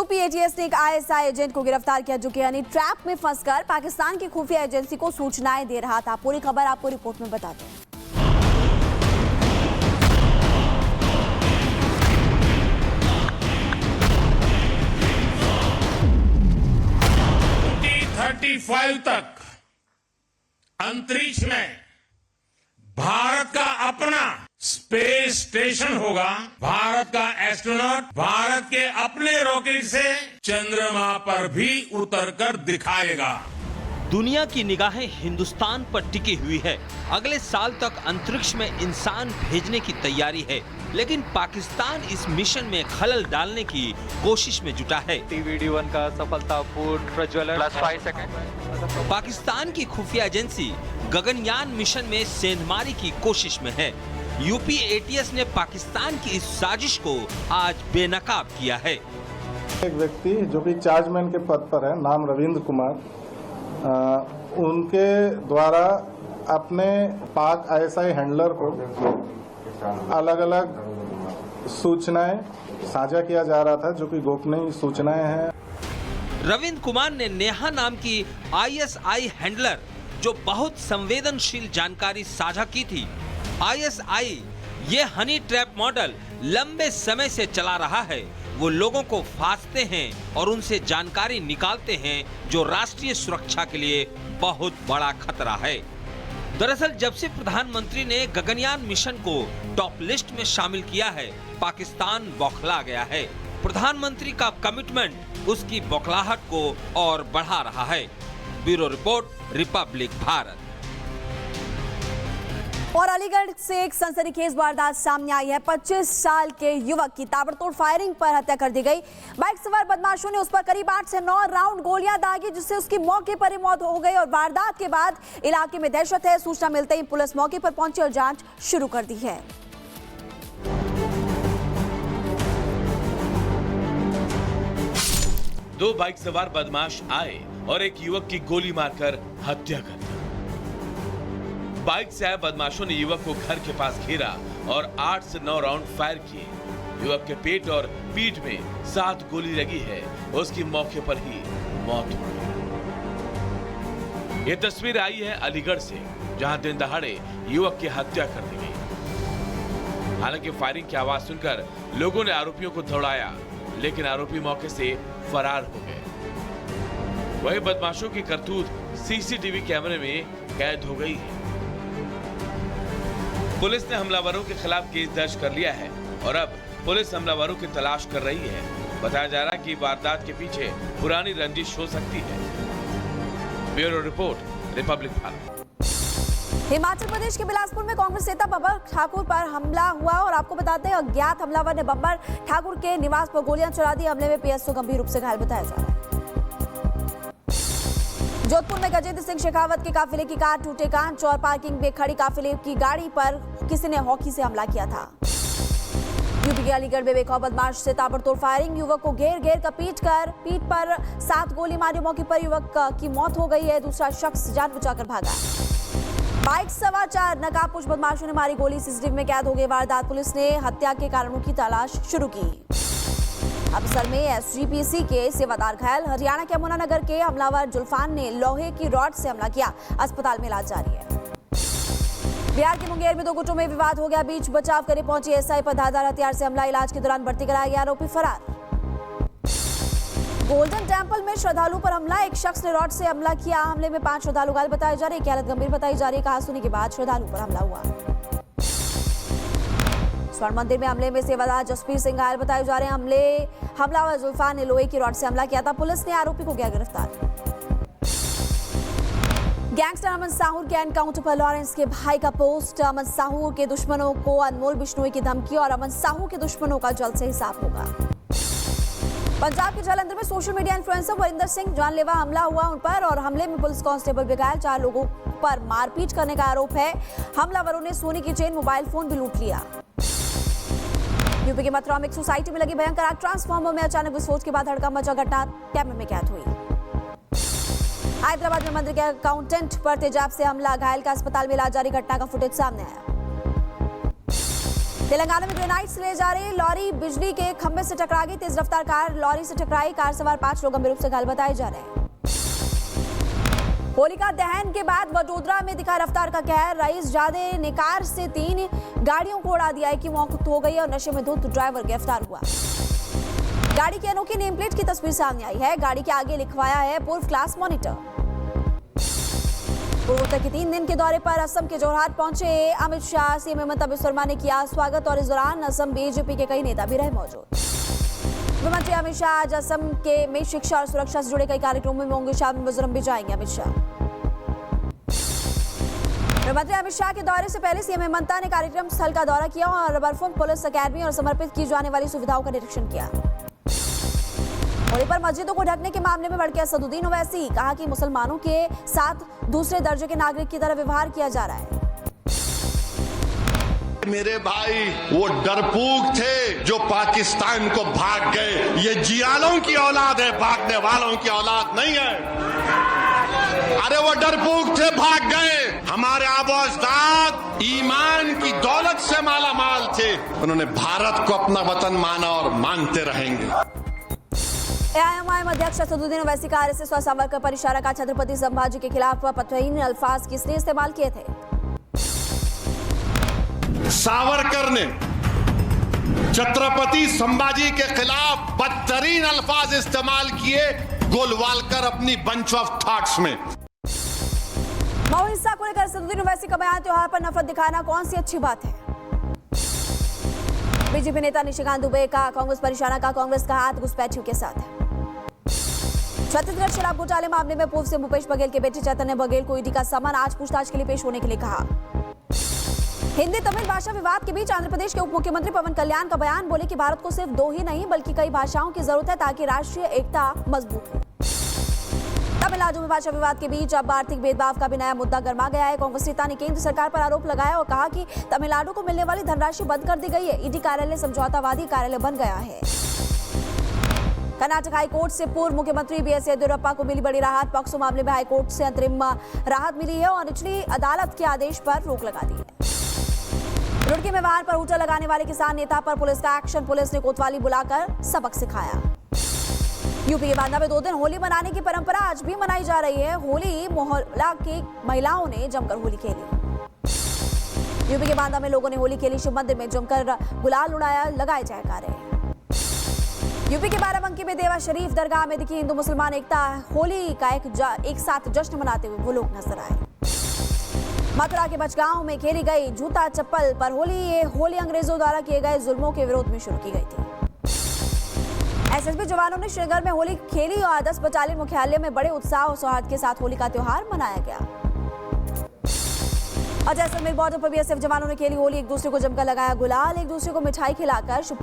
UP ATS ने एक ISI agent को गिरफ्तार किया जो कि हनी ट्रैप में फंसकर पाकिस्तान की खुफिया एजेंसी को सूचनाएं दे रहा था। पूरी खबर आपको रिपोर्ट में बताते हैं। 35 तक अंतरिक्ष में भारत का अपना स्पेस स्टेशन होगा। भारत का एस्ट्रोनॉट भारत के अपने रॉकेट से चंद्रमा पर भी उतरकर दिखाएगा। दुनिया की निगाहें हिंदुस्तान पर टिकी हुई है। अगले साल तक अंतरिक्ष में इंसान भेजने की तैयारी है, लेकिन पाकिस्तान इस मिशन में खलल डालने की कोशिश में जुटा है। TVD-1 का सफलतापूर्ण प्रज्वलन +5 सेकंड। पाकिस्तान की खुफिया एजेंसी गगनयान मिशन में सेंधमारी की कोशिश में है। यूपी एटीएस ने पाकिस्तान की इस साजिश को आज बेनकाब किया है। एक व्यक्ति जो कि चार्जमैन के पद पर है, नाम रविंद्र कुमार, उनके द्वारा अपने पाक आईएसआई हैंडलर को अलग अलग सूचनाएं साझा किया जा रहा था, जो कि गोपनीय सूचनाएं हैं। रविंद्र कुमार ने नेहा नाम की आईएसआई हैंडलर जो बहुत संवेदनशील जानकारी साझा की थी। आईएसआई ये हनी ट्रैप मॉडल लंबे समय से चला रहा है। वो लोगों को फांसते हैं और उनसे जानकारी निकालते हैं जो राष्ट्रीय सुरक्षा के लिए बहुत बड़ा खतरा है। दरअसल जब से प्रधानमंत्री ने गगनयान मिशन को टॉप लिस्ट में शामिल किया है, पाकिस्तान बौखला गया है। प्रधानमंत्री का कमिटमेंट उसकी बौखलाहट को और बढ़ा रहा है। Bureau report, Republic Bharat. और अलीगढ़ से एक सनसनीखेज वारदात सामने आई है। 25 साल के युवक की ताबड़तोड़ फायरिंग पर हत्या कर दी गई। बाइक सवार बदमाशों ने उस पर करीब 8 से 9 राउंड गोलियां दागी, जिससे उसकी मौके पर ही मौत हो गई। और वारदात के बाद इलाके में दहशत है। सूचना मिलते ही पुलिस मौके पर पहुंची और जांच शुरू कर दी है। दो बाइक सवार बदमाश आए और एक युवक की गोली मारकर हत्या कर दी। बाइक से आए बदमाशों ने युवक को घर के पास घेरा और 8 से 9 राउंड फायर किए। युवक के पेट और पीठ में 7 गोली लगी है। उसकी मौके पर ही मौत हो गई। ये तस्वीर आई है अलीगढ़ से, जहां दिन दहाड़े युवक की हत्या कर दी गई। हालांकि फायरिंग की आवाज सुनकर लोगों ने आरोपियों को दौड़ाया, लेकिन आरोपी मौके से फरार हो गए। वही बदमाशों की करतूत सीसीटीवी कैमरे में कैद हो गई है। पुलिस ने हमलावरों के खिलाफ केस दर्ज कर लिया है और अब पुलिस हमलावरों की तलाश कर रही है। बताया जा रहा है कि वारदात के पीछे पुरानी रंजिश हो सकती है। Bureau report, Republic Bharat. Himachal Pradesh के बिलासपुर में कांग्रेस नेता बब्बर ठाकुर पर हमला हुआ और आपको बताते हैं अज्ञात हमलावर ने बब्बर ठाकुर के निवास पर गोलियां चला दी। हमले में पीएसओ गंभीर रूप से घायल बताया जा रहा है। जोधपुर में गजेंद्र सिंह शेखावत के काफिले की कार टूटे कांच और पार्किंग में खड़ी काफिले की गाड़ी पर किसी ने हॉकी से हमला किया था। यूपी के अलीगढ़ में बेखौफ बदमाश से ताबड़तोड़ फायरिंग। युवक को घेर कर पीट पर 7 गोली मारी। मौके पर युवक की मौत हो गई है। दूसरा शख्स जान बचाकर भागा। बाइक सवार 4 नकाबपोश बदमाशों ने मारी गोली। सीसीटीवी में कैद हो गई वारदात। पुलिस ने हत्या के कारणों की तलाश शुरू की। अबसर में एसजीपीसी के सेवादार घायल। हरियाणा के यमुनानगर के हमलावर जुल्फान ने लोहे की रॉड से हमला किया। अस्पताल में इलाज जारी है। बिहार के मुंगेर में 2 गुटों में विवाद हो गया। बीच बचाव करने पहुंची एसआई पर धारदार हथियार से हमला। इलाज के दौरान भर्ती कराया गया। आरोपी फरार। गोल्डन टेम्पल में श्रद्धालु पर हमला। एक शख्स ने रॉड से हमला किया। हमले में 5 श्रद्धालु घायल बताए जा रहे हैं। हालत गंभीर बताई जा रही है। कहा सुनी के बाद श्रद्धालु पर हमला हुआ। स्वर्ण मंदिर में हमले में सेवादार जसबीर सिंह घायल बताए जा रहे हैं। हमलावर जुल्फान ने लोहे की रॉड से हमला किया था। पुलिस ने आरोपी को किया गिरफ्तार। गैंगस्टर अमन साहूर के एनकाउंटर पर लॉरेंस के भाई का पोस्ट। अमन साहूर के दुश्मनों को अनमोल बिश्नोई की धमकी और अमन साहू के दुश्मनों का जल्द से हिसाब होगा। पंजाब के जालंधर में social media influencer Varinder Singh जानलेवा हमला हुआ उन पर और हमले में पुलिस कांस्टेबल भी घायल। 4 लोगों पर मारपीट करने का आरोप है। हमलावरों ने सोने की चेन, मोबाइल फोन भी लूट लिया। यूपी के मथुरा में एक सोसाइटी में लगी भयंकर आग। ट्रांसफार्मर में अचानक विस्फोट के बाद हड़कंप मचा। घटना कैमरे में कैद हुई। हैदराबाद में मंदिर के अकाउंटेंट पर तेजाब से हमला। घायल का अस्पताल में इलाज जारी। घटना का फुटेज सामने आया। तेलंगाना में ग्रेनाइट्स ले जा रही लॉरी बिजली के खंभे से टकरा गई। तेज रफ्तार कार लॉरी से टकराई। कार सवार 5 लोग गंभीर रूप से घायल बताए जा रहे हैं। होलिका दहन के बाद वडोदरा में दिखा रफ्तार का कहर। रईस जादे ने कार से 3 गाड़ियों को उड़ा दिया। कि मौत हो गई और नशे में धुत ड्राइवर गिरफ्तार हुआ। गाड़ी की अनोखी नेम प्लेट की तस्वीर सामने आई है। गाड़ी के आगे लिखवाया है पूर्व क्लास मॉनिटर। पूर्वोत्तर के 3 दिन के दौरे पर असम के जोरहाट पहुंचे अमित शाह। सीएम हेमंत बिस्वा ने किया स्वागत और इस दौरान असम बीजेपी के कई नेता भी रहे मौजूद। गृहमंत्री अमित शाह आज असम के में शिक्षा और सुरक्षा से जुड़े कई कार्यक्रमों में होंगे शामिल। मिजोरम भी जाएंगे अमित शाह। गृहमंत्री अमित शाह के दौरे से पहले सीएम हेमंत ने कार्यक्रम स्थल का दौरा किया और बर्फुम पुलिस अकेडमी और समर्पित की जाने वाली सुविधाओं का निरीक्षण किया। होली पर मस्जिदों को ढकने के मामले में भड़के असदुद्दीन ओवैसी। कहा कि मुसलमानों के साथ दूसरे दर्जे के नागरिक की तरह व्यवहार किया जा रहा है। मेरे भाई वो डरपोक थे जो पाकिस्तान को भाग गए। ये जियालों की औलाद है, भागने वालों की औलाद नहीं है। अरे वो डरपोक थे, भाग गए। हमारे आबो-अजदाद ईमान की दौलत से माला माल थे। उन्होंने भारत को अपना वतन माना और मानते रहेंगे। एआईएमआईएम अध्यक्ष असदुद्दीन ओवैसी का आरएसएस और सावरकर पर इशारा का। छत्रपति संभाजी के खिलाफ पथहीन अल्फाज किसने इस्तेमाल किए थे? सावरकर ने छत्रपति संभाजी के खिलाफ बदतरीन अल्फाज इस्तेमाल किए गोलवालकर अपनी बंच ऑफ थॉट्स में। मऊ हिंसा को लेकर असदुद्दीन ओवैसी का बयान। त्योहार पर नफरत दिखाना कौन सी अच्छी बात है? बीजेपी नेता निशिकांत दुबे का कांग्रेस पर इशारा। का कांग्रेस का हाथ घुसपैठियों के साथ है। छत्तीसगढ़ शराब घोटाले मामले में पूर्व सीएम भूपेश बघेल के बेटे चैतन्य बघेल को ईडी का समन। आज पूछताछ के लिए पेश होने के लिए कहा। हिंदी तमिल भाषा विवाद के बीच आंध्र प्रदेश के उप मुख्यमंत्री पवन कल्याण का बयान। बोले कि भारत को सिर्फ 2 ही नहीं बल्कि कई भाषाओं की जरूरत है ताकि राष्ट्रीय एकता मजबूत हो। तमिलनाडु में भाषा विवाद के बीच अब आर्थिक भेदभाव का भी नया मुद्दा गर्मा गया है। कांग्रेस नेता ने केंद्र सरकार पर आरोप लगाया और कहा कि तमिलनाडु को मिलने वाली धनराशि बंद कर दी गई है। ईडी कार्यालय समझौतावादी कार्यालय बन गया है। कर्नाटक हाईकोर्ट से पूर्व मुख्यमंत्री बीएस येदियुरप्पा को मिली बड़ी राहत। पॉक्सो मामले में हाईकोर्ट से अंतरिम राहत मिली है और निचली अदालत के आदेश पर रोक लगा दी है। रुड़की में वाहन पर हूटर लगाने वाले किसान नेता पर पुलिस का एक्शन। पुलिस ने कोतवाली बुलाकर सबक सिखाया। यूपी के बांदा में 2 दिन होली मनाने की परंपरा आज भी मनाई जा रही है। होली मोहल्ला की महिलाओं ने जमकर होली खेली। यूपी के बांदा में लोगों ने होली खेली। शिव मंदिर में जमकर गुलाल उड़ाया, लगाए जयकारे। यूपी के बाराबंकी में देवा शरीफ दरगाह में दिखी हिंदू मुसलमान एकता। होली का एक साथ जश्न मनाते हुए वो लोग नजर आए। मथुरा के बचगांव में खेली गई जूता चप्पल पर होली। ये होली अंग्रेजों द्वारा किए गए जुल्मों के विरोध में शुरू की गई थी। एसएसबी जवानों ने श्रीनगर में होली खेली और 10 बटालियन मुख्यालय में बड़े उत्साह और सौहार्द के साथ होली का त्योहार मनाया गया। और जैसलमेर बॉर्डर पर बीएसएफ जवानों ने खेली होली। एक दूसरे को जमकर लगाया गुलाल। एक दूसरे को मिठाई खिलाकर शुभकामनाएं